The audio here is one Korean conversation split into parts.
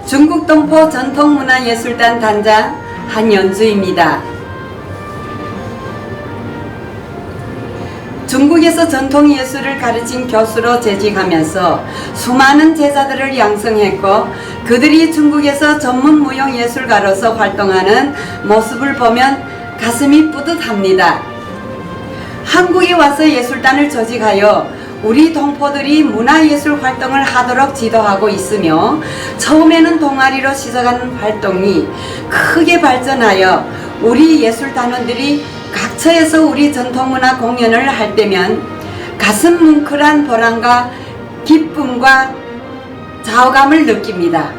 중국 동포 전통문화예술단 단장 한연주입니다. 중국에서 전통예술을 가르친 교수로 재직하면서 수많은 제자들을 양성했고, 그들이 중국에서 전문 무용예술가로서 활동하는 모습을 보면 가슴이 뿌듯합니다. 한국에 와서 예술단을 조직하여 우리 동포들이 문화예술 활동을 하도록 지도하고 있으며, 처음에는 동아리로 시작한 활동이 크게 발전하여 우리 예술단원들이 각처에서 우리 전통문화 공연을 할 때면 가슴 뭉클한 보람과 기쁨과 자부감을 느낍니다.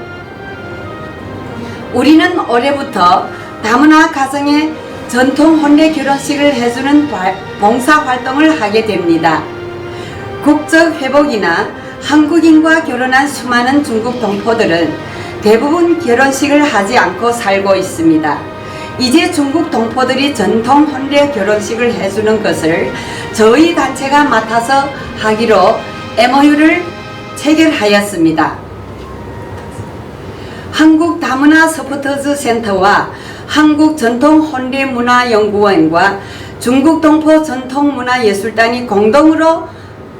우리는 올해부터 다문화 가정에 전통 혼례 결혼식을 해주는 봉사활동을 하게 됩니다. 국적 회복이나 한국인과 결혼한 수많은 중국 동포들은 대부분 결혼식을 하지 않고 살고 있습니다. 이제 중국 동포들이 전통 혼례 결혼식을 해주는 것을 저희 단체가 맡아서 하기로 MOU를 체결하였습니다. 한국 다문화 서포터즈 센터와 한국 전통 혼례 문화연구원과 중국 동포 전통문화예술단이 공동으로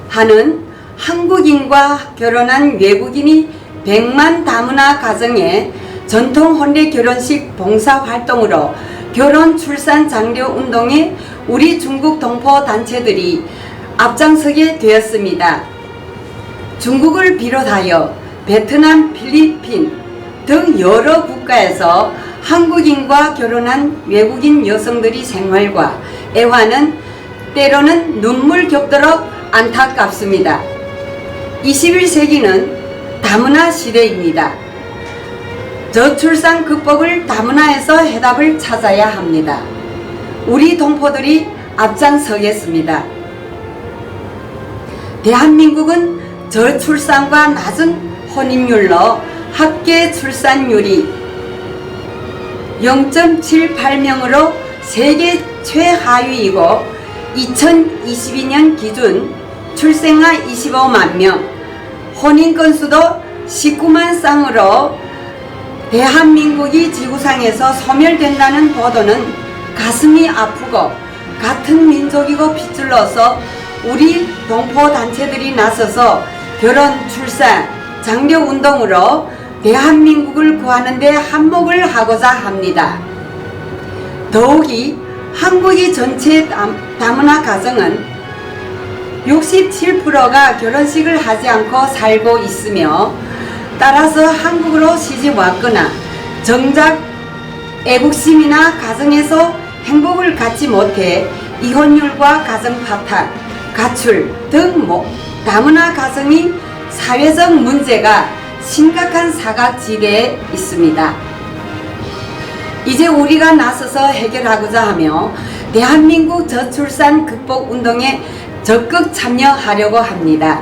하는 한국인과 결혼한 외국인이 100만 다문화 가정에 전통 혼례 결혼식 봉사활동으로 결혼 출산 장려 운동에 우리 중국 동포 단체들이 앞장서게 되었습니다. 중국을 비롯하여 베트남, 필리핀 등 여러 국가에서 한국인과 결혼한 외국인 여성들이 생활과 애환은 때로는 눈물 겹도록 안타깝습니다. 21세기는 다문화 시대입니다. 저출산 극복을 다문화에서 해답을 찾아야 합니다. 우리 동포들이 앞장서겠습니다. 대한민국은 저출산과 낮은 혼인율로 합계 출산율이 0.78명으로 세계 최하위이고 2022년 기준 출생아 25만 명, 혼인 건수도 19만 쌍으로 대한민국이 지구상에서 소멸된다는 보도는 가슴이 아프고, 같은 민족이고 핏줄로서 우리 동포 단체들이 나서서 결혼, 출산, 장려 운동으로 대한민국을 구하는 데 한몫을 하고자 합니다. 더욱이 한국의 전체 다문화 가정은 67%가 결혼식을 하지 않고 살고 있으며, 따라서 한국으로 시집 왔거나 정작 애국심이나 가정에서 행복을 갖지 못해 이혼율과 가정 파탄, 가출 등 다문화 가정이 사회적 문제가 심각한 사각지대에 있습니다. 이제 우리가 나서서 해결하고자 하며 대한민국 저출산 극복 운동에 적극 참여하려고 합니다.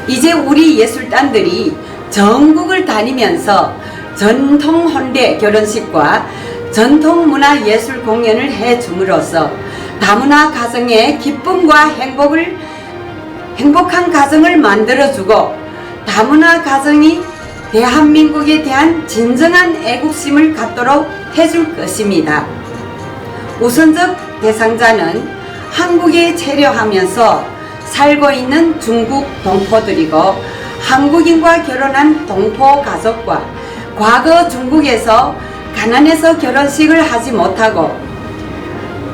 이제 우리 예술단들이 전국을 다니면서 전통 혼례 결혼식과 전통 문화 예술 공연을 해줌으로써 다문화 가정의 기쁨과 행복한 가정을 만들어주고, 다문화 가정이 대한민국에 대한 진정한 애국심을 갖도록 해줄 것입니다. 우선적 대상자는 한국에 체류하면서 살고 있는 중국 동포들이고, 한국인과 결혼한 동포 가족과 과거 중국에서 가난해서 결혼식을 하지 못하고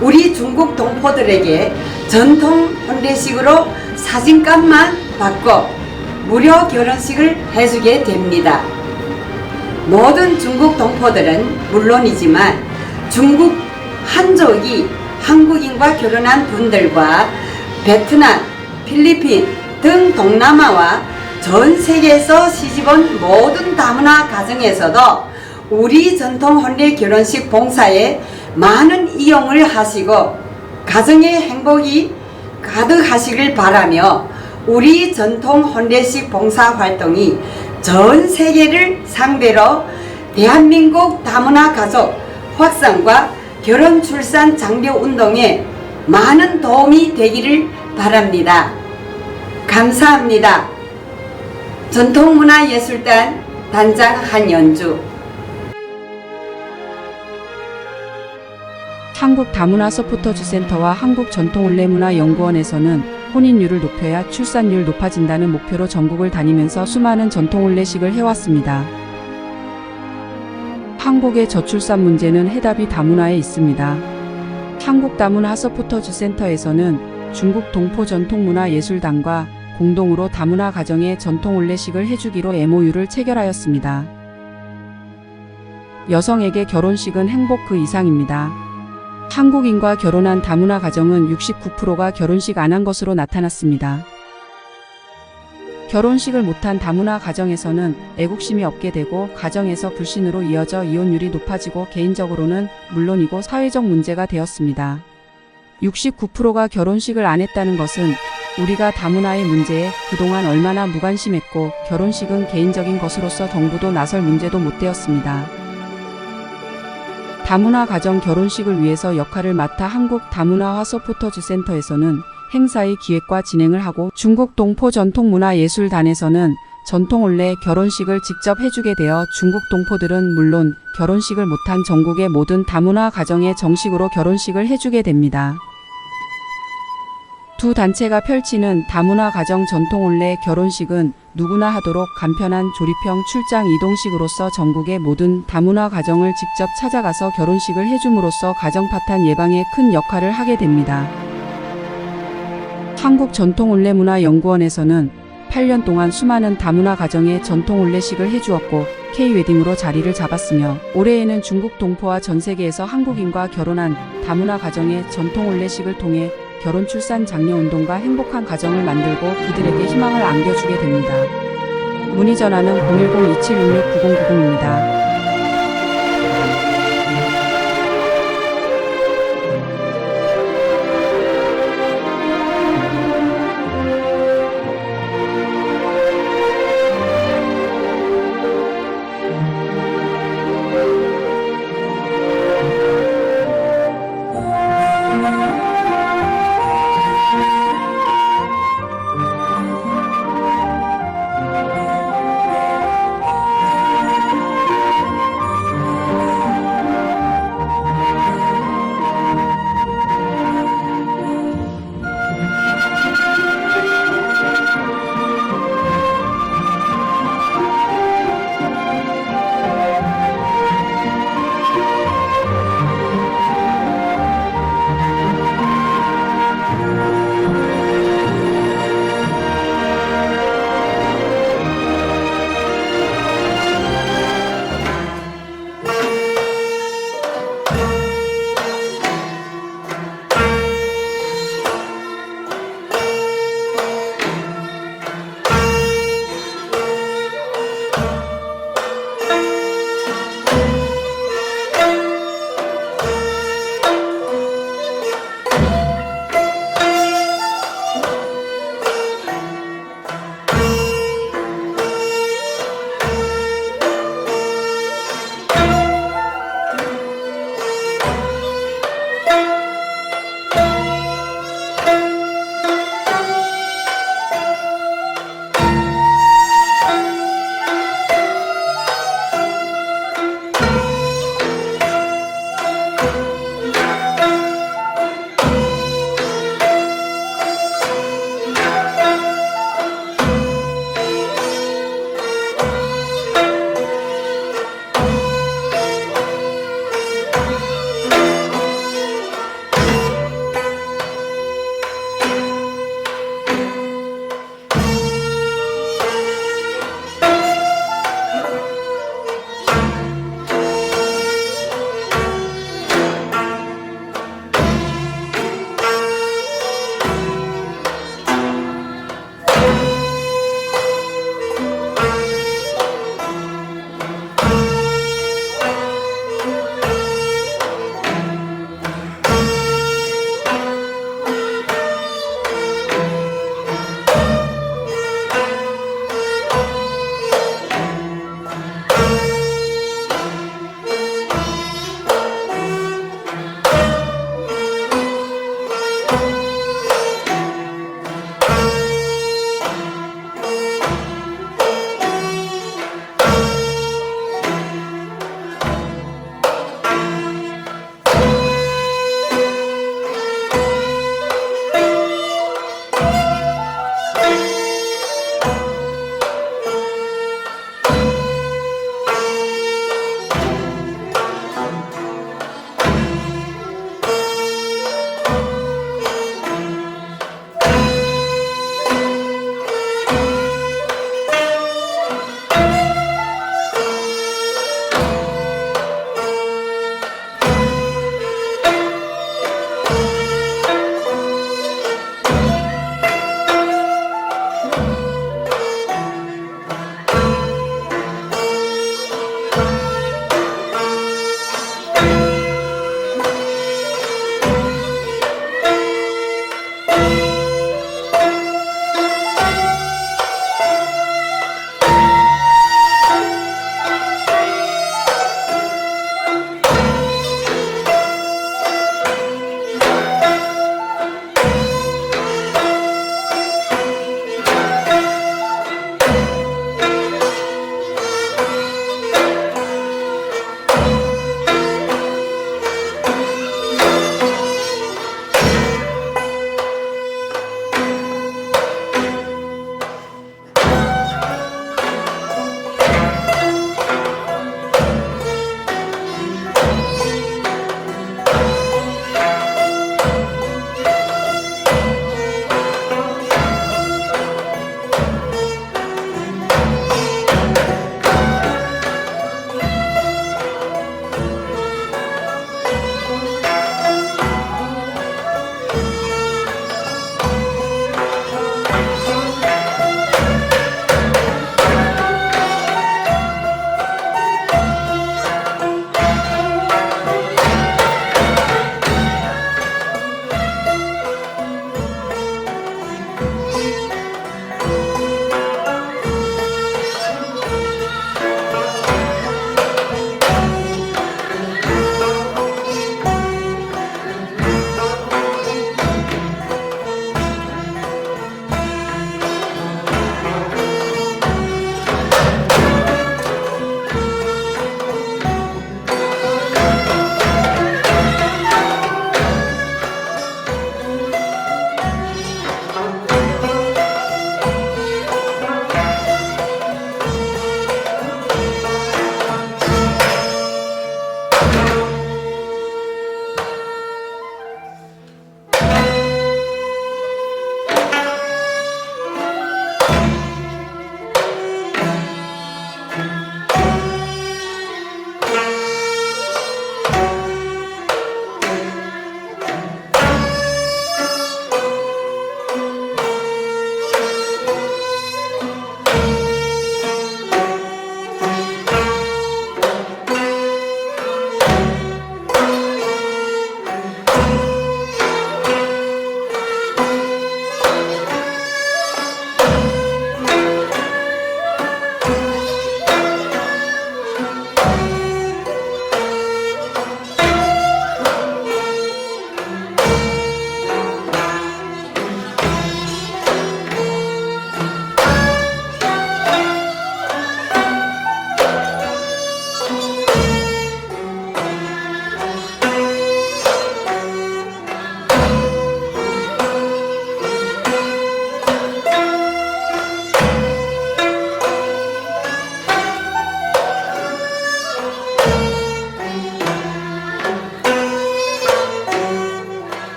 우리 중국 동포들에게 전통 혼례식으로 사진값만 받고 무료 결혼식을 해주게 됩니다. 모든 중국 동포들은 물론이지만 중국 한족이 한국인과 결혼한 분들과 베트남, 필리핀 등 동남아와 전 세계에서 시집온 모든 다문화 가정에서도 우리 전통 혼례 결혼식 봉사에 많은 이용을 하시고 가정의 행복이 가득하시길 바라며, 우리 전통 혼례식 봉사 활동이 전 세계를 상대로 대한민국 다문화 가족 확산과 결혼 출산 장려 운동에 많은 도움이 되기를 바랍니다. 감사합니다. 전통문화예술단 단장 한연주. 한국다문화 서포터즈 센터와 한국전통올레문화연구원에서는 혼인율을 높여야 출산율 높아진다는 목표로 전국을 다니면서 수많은 전통올레식을 해왔습니다. 한국의 저출산 문제는 해답이 다문화에 있습니다. 한국다문화 서포터즈 센터에서는 중국 동포전통문화예술단과 공동으로 다문화 가정의 전통올레식을 해주기로 MOU를 체결하였습니다. 여성에게 결혼식은 행복 그 이상입니다. 한국인과 결혼한 다문화 가정은 69%가 결혼식 안 한 것으로 나타났습니다. 결혼식을 못한 다문화 가정에서는 애국심이 없게 되고 가정에서 불신으로 이어져 이혼율이 높아지고 개인적으로는 물론이고 사회적 문제가 되었습니다. 69%가 결혼식을 안 했다는 것은 우리가 다문화의 문제에 그동안 얼마나 무관심했고 결혼식은 개인적인 것으로서 정부도 나설 문제도 못 되었습니다. 다문화 가정 결혼식을 위해서 역할을 맡아 한국다문화화 서포터즈 센터에서는 행사의 기획과 진행을 하고 중국 동포전통문화예술단에서는 전통올레 결혼식을 직접 해주게 되어 중국 동포들은 물론 결혼식을 못한 전국의 모든 다문화 가정에 정식으로 결혼식을 해주게 됩니다. 두 단체가 펼치는 다문화 가정 전통올레 결혼식은 누구나 하도록 간편한 조립형 출장 이동식으로서 전국의 모든 다문화 가정을 직접 찾아가서 결혼식을 해줌으로써 가정 파탄 예방에 큰 역할을 하게 됩니다. 한국전통올레문화연구원에서는 8년 동안 수많은 다문화 가정의 전통올레식을 해주었고 K-웨딩으로 자리를 잡았으며 올해에는 중국 동포와 전 세계에서 한국인과 결혼한 다문화 가정의 전통올레식을 통해 결혼 출산 장려 운동과 행복한 가정을 만들고 그들에게 희망을 안겨주게 됩니다. 문의 전화는 010-2766-9090입니다.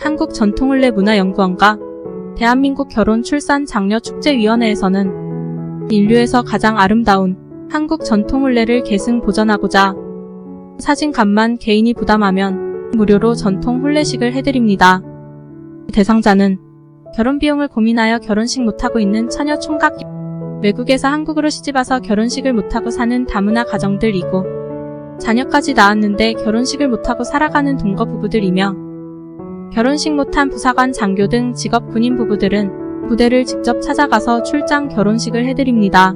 한국전통혼례문화연구원과 대한민국 결혼 출산 장려 축제위원회에서는 인류에서 가장 아름다운 한국 전통혼례를 계승 보존하고자 사진값만 개인이 부담하면 무료로 전통 혼례식을 해드립니다. 대상자는 결혼 비용을 고민하여 결혼식 못하고 있는 처녀 총각, 외국에서 한국으로 시집와서 결혼식을 못하고 사는 다문화 가정들이고 자녀까지 낳았는데 결혼식을 못하고 살아가는 동거 부부들이며 결혼식 못한 부사관, 장교 등 직업 군인 부부들은 부대를 직접 찾아가서 출장 결혼식을 해드립니다.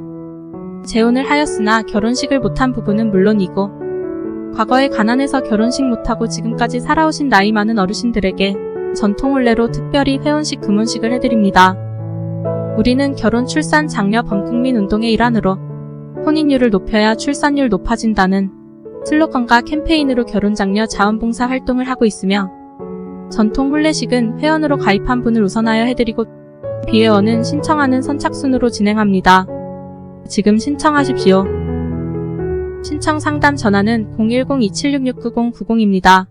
재혼을 하였으나 결혼식을 못한 부부는 물론이고 과거에 가난해서 결혼식 못하고 지금까지 살아오신 나이 많은 어르신들에게 전통혼례로 특별히 회원식 금혼식을 해드립니다. 우리는 결혼 출산 장려 범국민 운동의 일환으로 혼인율을 높여야 출산율 높아진다는 슬로건과 캠페인으로 결혼 장려 자원봉사 활동을 하고 있으며 전통 혼례식은 회원으로 가입한 분을 우선하여 해드리고 비회원은 신청하는 선착순으로 진행합니다. 지금 신청하십시오. 신청 상담 전화는 010-2766-9090입니다.